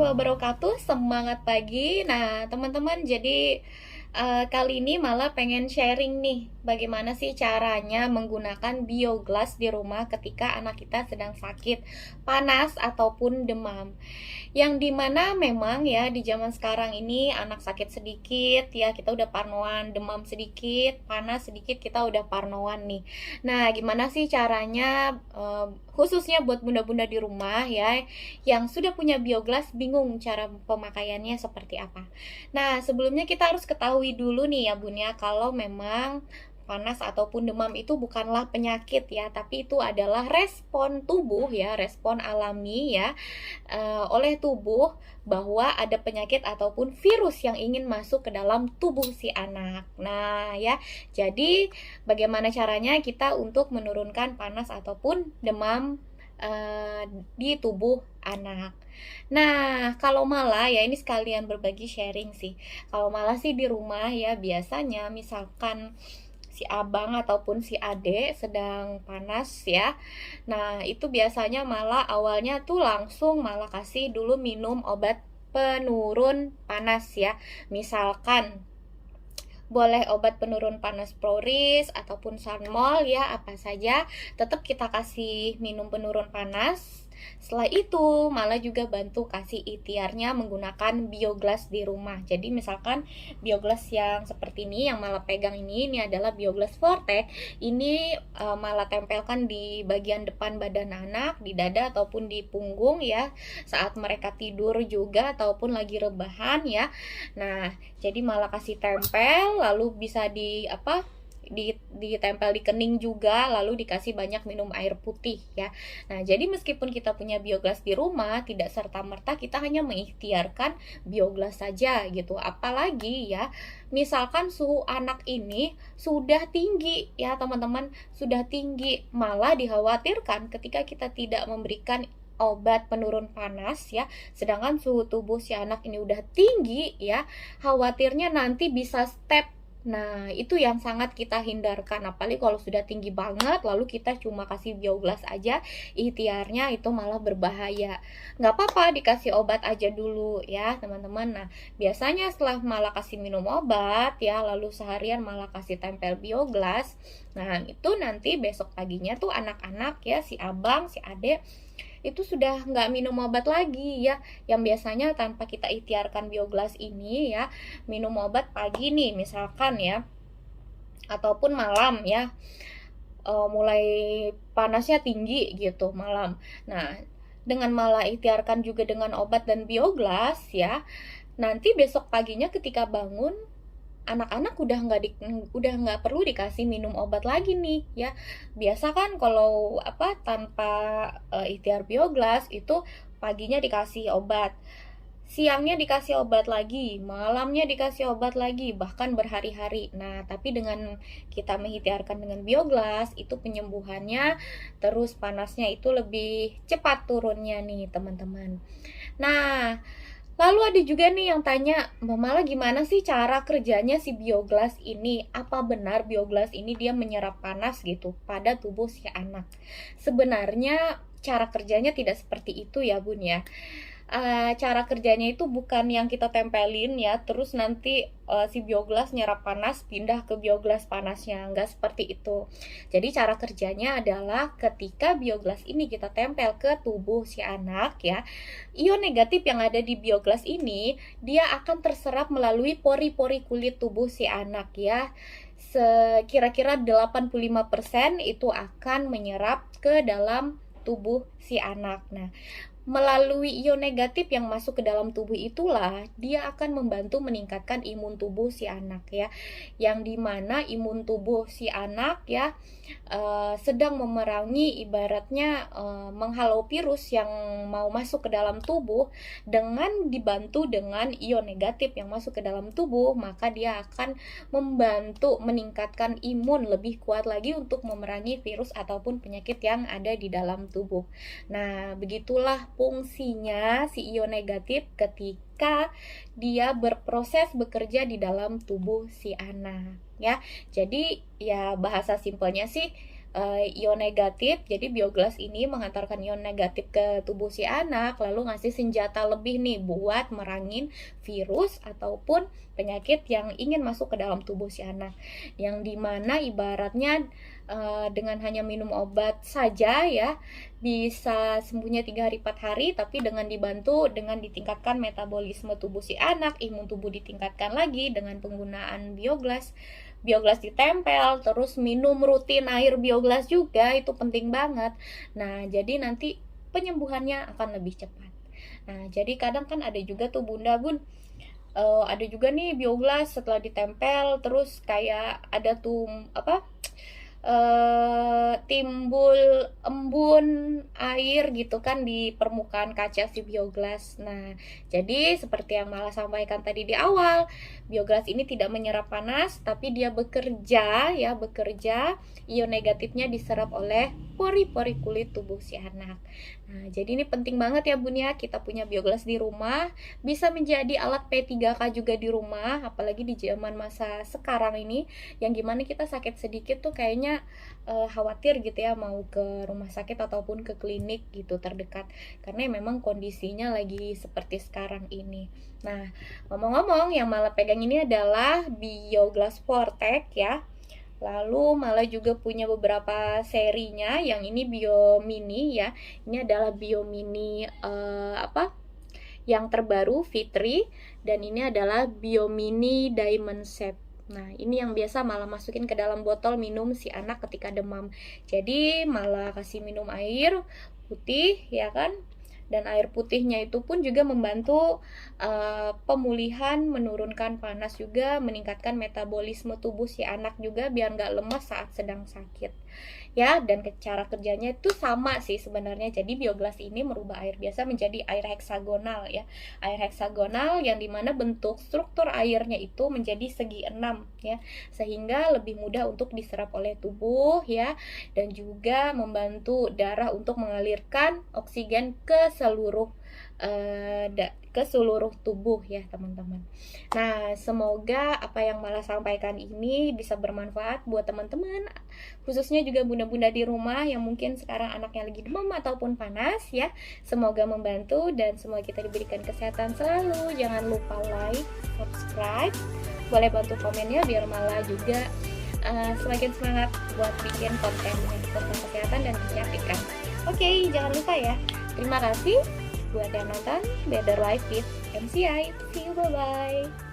wabarakatuh. Semangat pagi. Nah, teman-teman, jadi kali ini malah pengen sharing nih, bagaimana sih caranya menggunakan biogas di rumah ketika anak kita sedang sakit, panas ataupun demam. Yang dimana memang ya di zaman sekarang ini anak sakit sedikit ya kita udah parnoan, demam sedikit, panas sedikit kita udah parnoan nih. Nah, gimana sih caranya khususnya buat bunda-bunda di rumah ya yang sudah punya biogas bingung cara pemakaiannya seperti apa. Nah, sebelumnya kita harus ketahui dulu nih ya Bun ya, kalau memang panas ataupun demam itu bukanlah penyakit ya, tapi itu adalah respon tubuh ya, respon alami ya oleh tubuh bahwa ada penyakit ataupun virus yang ingin masuk ke dalam tubuh si anak. Nah, ya. Jadi bagaimana caranya kita untuk menurunkan panas ataupun demam di tubuh anak. Nah, kalau malah ya ini sekalian berbagi sharing sih. Kalau malah sih di rumah ya biasanya misalkan si abang ataupun si ade sedang panas ya. Nah, itu biasanya malah awalnya tuh langsung malah kasih dulu minum obat penurun panas ya. Misalkan boleh obat penurun panas Proris ataupun Sanmol ya, apa saja tetap kita kasih minum penurun panas. Setelah itu malah juga bantu kasih ikhtiarnya menggunakan biogas di rumah. Jadi misalkan biogas yang seperti ini yang malah pegang ini adalah biogas Vortex. Ini malah tempelkan di bagian depan badan anak, di dada ataupun di punggung ya, saat mereka tidur juga ataupun lagi rebahan ya. Nah, jadi malah kasih tempel, lalu bisa ditempel di kening juga, lalu dikasih banyak minum air putih ya. Nah, jadi meskipun kita punya biogas di rumah, tidak serta-merta kita hanya mengikhtiarkan biogas saja gitu. Apalagi ya, misalkan suhu anak ini sudah tinggi ya teman-teman, sudah tinggi, malah dikhawatirkan ketika kita tidak memberikan obat penurun panas ya, sedangkan suhu tubuh si anak ini udah tinggi ya, khawatirnya nanti bisa step. Nah, itu yang sangat kita hindarkan, apalagi kalau sudah tinggi banget lalu kita cuma kasih biogas aja, ikhtiarnya itu malah berbahaya. Nggak apa-apa dikasih obat aja dulu ya teman-teman. Nah, biasanya setelah malah kasih minum obat ya, lalu seharian malah kasih tempel biogas. Nah, itu nanti besok paginya tuh anak-anak ya, si abang, si ade itu sudah nggak minum obat lagi ya, yang biasanya tanpa kita ikhtiarkan biogas ini ya, minum obat pagi nih misalkan ya, ataupun malam ya, mulai panasnya tinggi gitu malam. Nah, dengan malah ikhtiarkan juga dengan obat dan biogas ya, nanti besok paginya ketika bangun anak-anak udah nggak perlu dikasih minum obat lagi nih ya. Biasa kan kalau tanpa ikhtiar biogas itu paginya dikasih obat, siangnya dikasih obat lagi, malamnya dikasih obat lagi, bahkan berhari-hari. Nah, tapi dengan kita mengikhtiarkan dengan biogas itu penyembuhannya, terus panasnya itu lebih cepat turunnya nih teman-teman. Nah, lalu ada juga nih yang tanya, Mama gimana sih cara kerjanya si biogas ini? Apa benar biogas ini dia menyerap panas gitu pada tubuh si anak? Sebenarnya cara kerjanya tidak seperti itu ya Bun ya. Cara kerjanya itu bukan yang kita tempelin ya, terus nanti si biogas nyerap panas pindah ke biogas panasnya, nggak seperti itu. Jadi cara kerjanya adalah ketika biogas ini kita tempel ke tubuh si anak ya, ion negatif yang ada di biogas ini dia akan terserap melalui pori-pori kulit tubuh si anak ya. Sekira-kira 85% itu akan menyerap ke dalam tubuh si anak. Nah, melalui ion negatif yang masuk ke dalam tubuh itulah dia akan membantu meningkatkan imun tubuh si anak ya, yang dimana imun tubuh si anak ya sedang memerangi, ibaratnya menghalau virus yang mau masuk ke dalam tubuh. Dengan dibantu dengan ion negatif yang masuk ke dalam tubuh, maka dia akan membantu meningkatkan imun lebih kuat lagi untuk memerangi virus ataupun penyakit yang ada di dalam tubuh. Nah, begitulah fungsinya si ion negatif ketika dia berproses bekerja di dalam tubuh si anak ya. Jadi ya bahasa simpelnya sih ion negatif. Jadi biogas ini mengantarkan ion negatif ke tubuh si anak, lalu ngasih senjata lebih nih buat merangin virus ataupun penyakit yang ingin masuk ke dalam tubuh si anak. Yang dimana ibaratnya dengan hanya minum obat saja ya bisa sembuhnya 3 hari 4 hari, tapi dengan dibantu dengan ditingkatkan metabolisme tubuh si anak, imun tubuh ditingkatkan lagi dengan penggunaan biogas ditempel, terus minum rutin air biogas juga, itu penting banget. Nah, jadi nanti penyembuhannya akan lebih cepat. Nah, jadi kadang kan ada juga tuh bun, ada juga nih biogas setelah ditempel, terus kayak ada tuh timbul embun air gitu kan di permukaan kaca si biogas. Nah, jadi seperti yang Mala sampaikan tadi di awal, biogas ini tidak menyerap panas, tapi dia bekerja, ion negatifnya diserap oleh pori-pori kulit tubuh si anak. Nah, jadi ini penting banget ya Bun ya, kita punya biogas di rumah, bisa menjadi alat P3K juga di rumah, apalagi di zaman masa sekarang ini, yang gimana kita sakit sedikit tuh kayaknya khawatir gitu ya mau ke rumah sakit ataupun ke klinik gitu terdekat, karena memang kondisinya lagi seperti sekarang ini. Nah, ngomong-ngomong, yang Mala pegang ini adalah Bioglas Vortex ya. Lalu Mala juga punya beberapa serinya, yang ini Bio Mini ya. Ini adalah Bio Mini yang terbaru Fitri, dan ini adalah Bio Mini Diamond Shape. Nah, ini yang biasa Mala masukin ke dalam botol minum si anak ketika demam. Jadi Mala kasih minum air putih ya kan, dan air putihnya itu pun juga membantu pemulihan, menurunkan panas juga, meningkatkan metabolisme tubuh si anak juga biar nggak lemas saat sedang sakit ya. Dan cara kerjanya itu sama sih sebenarnya. Jadi biogas ini merubah air biasa menjadi air heksagonal ya, air heksagonal yang dimana bentuk struktur airnya itu menjadi segi 6 ya, sehingga lebih mudah untuk diserap oleh tubuh ya, dan juga membantu darah untuk mengalirkan oksigen ke seluruh tubuh ya teman-teman. Nah, semoga apa yang Mala sampaikan ini bisa bermanfaat buat teman-teman, khususnya juga bunda-bunda di rumah yang mungkin sekarang anaknya lagi demam ataupun panas ya. Semoga membantu dan semoga kita diberikan kesehatan selalu. Jangan lupa like, subscribe, boleh bantu komennya biar Mala juga semakin semangat buat bikin konten kesehatan dan kecantikan. Oke, jangan lupa ya. Terima kasih buat yang nonton Better Life with MCI. See you, bye-bye.